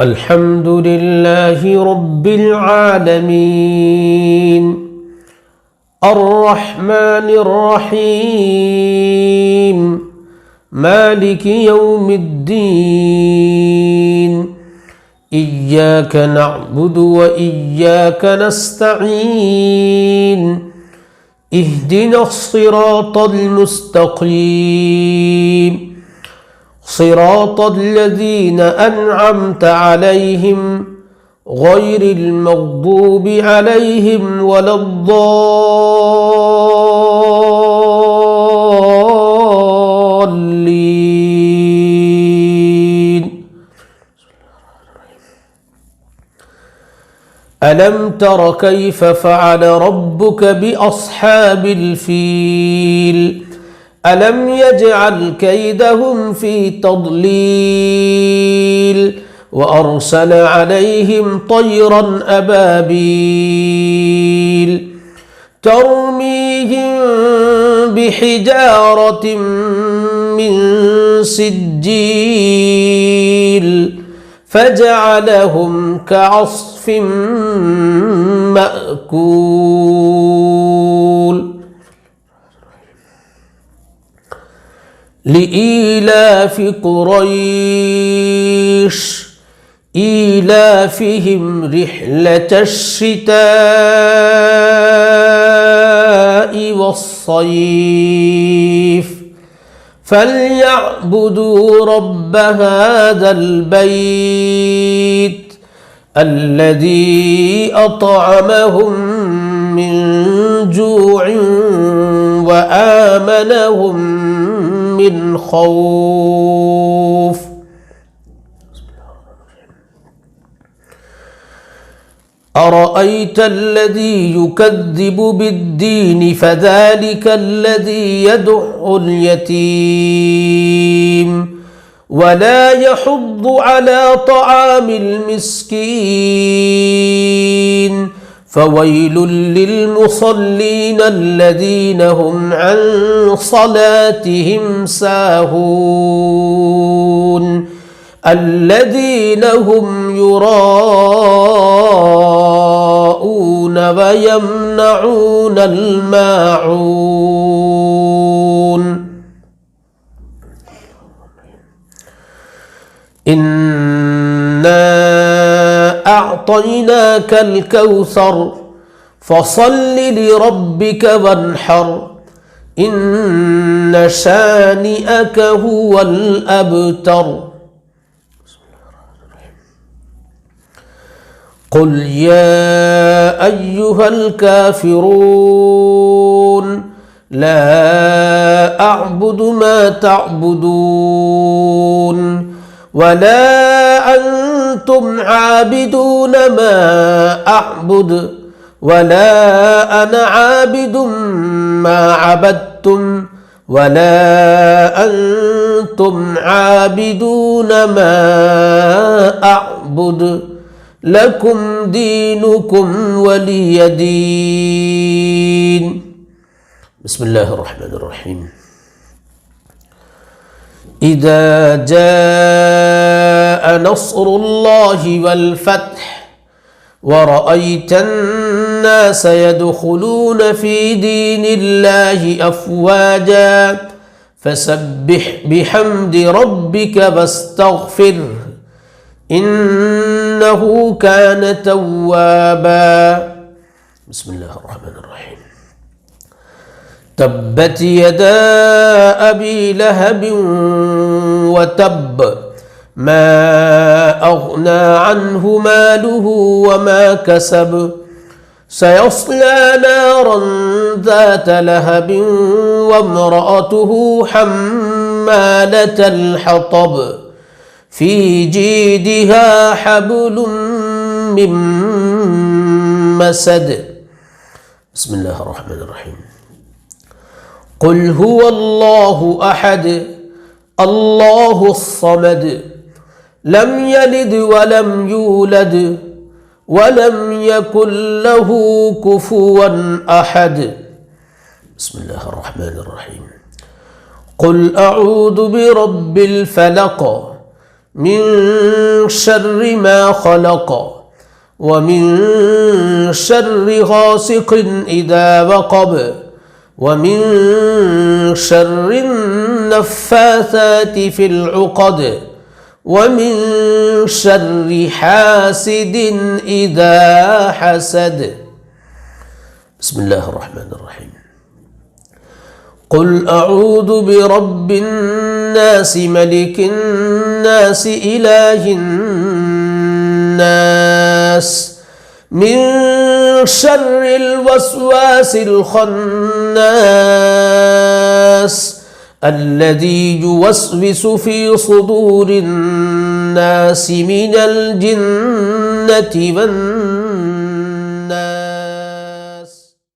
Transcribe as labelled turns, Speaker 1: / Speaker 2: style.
Speaker 1: الحمد لله رب العالمين الرحمن الرحيم مالك يوم الدين إياك نعبد وإياك نستعين اهدنا الصراط المستقيم صراط الذين أنعمت عليهم غير المغضوب عليهم ولا الضالين. ألم تر كيف فعل ربك بأصحاب الفيل ألم يجعل كيدهم في تضليل وأرسل عليهم طيرا أبابيل ترميهم بحجارة من سجيل فجعلهم كعصف مأكول. لإيلاف قريش إيلافهم رحلة الشتاء والصيف فليعبدوا رب هذا البيت الذي أطعمهم من جوع وآمنهم من خوف. أرأيت الذي يكذب بالدين فذلك الذي يدع اليتيم ولا يحض على طعام المسكين فويل للمصلين الذين هم عن صلاتهم ساهون الذين هم يراءون ويمنعون الماعون. إنا أعطيناك الكوثر فصل لربك وانحر إن شانئك هو الأبتر. قل يا أيها الكافرون لا أعبد ما تعبدون ولا أنتم عابدون ما أعبد ولا أنا عابد ما عبدتم ولا أنتم عابدون ما أعبد لكم دينكم ولي دين. بسم الله الرحمن الرحيم. إذا جاء نصر الله والفتح ورأيت الناس يدخلون في دين الله أفواجا فسبح بحمد ربك واستغفره إنه كان توابا. بسم الله الرحمن الرحيم. تبت يدا أبي لهب وتب ما أغنى عنه ماله وما كسب سيصلى نارا ذات لهب وامرأته حمالة الحطب في جيدها حبل من مسد. بسم الله الرحمن الرحيم. قل هو الله أحد الله الصمد لم يلد ولم يولد ولم يكن له كفوا أحد. بسم الله الرحمن الرحيم. قل أعوذ برب الفلق من شر ما خلق ومن شر غاسق إذا وقب ومن شر النفاثات في العقد ومن شر حاسد إذا حسد. بسم الله الرحمن الرحيم. قل أعوذ برب الناس ملك الناس إله الناس من شر الوسواس الخناس الذي يوسوس في صدور الناس من الجنة والناس.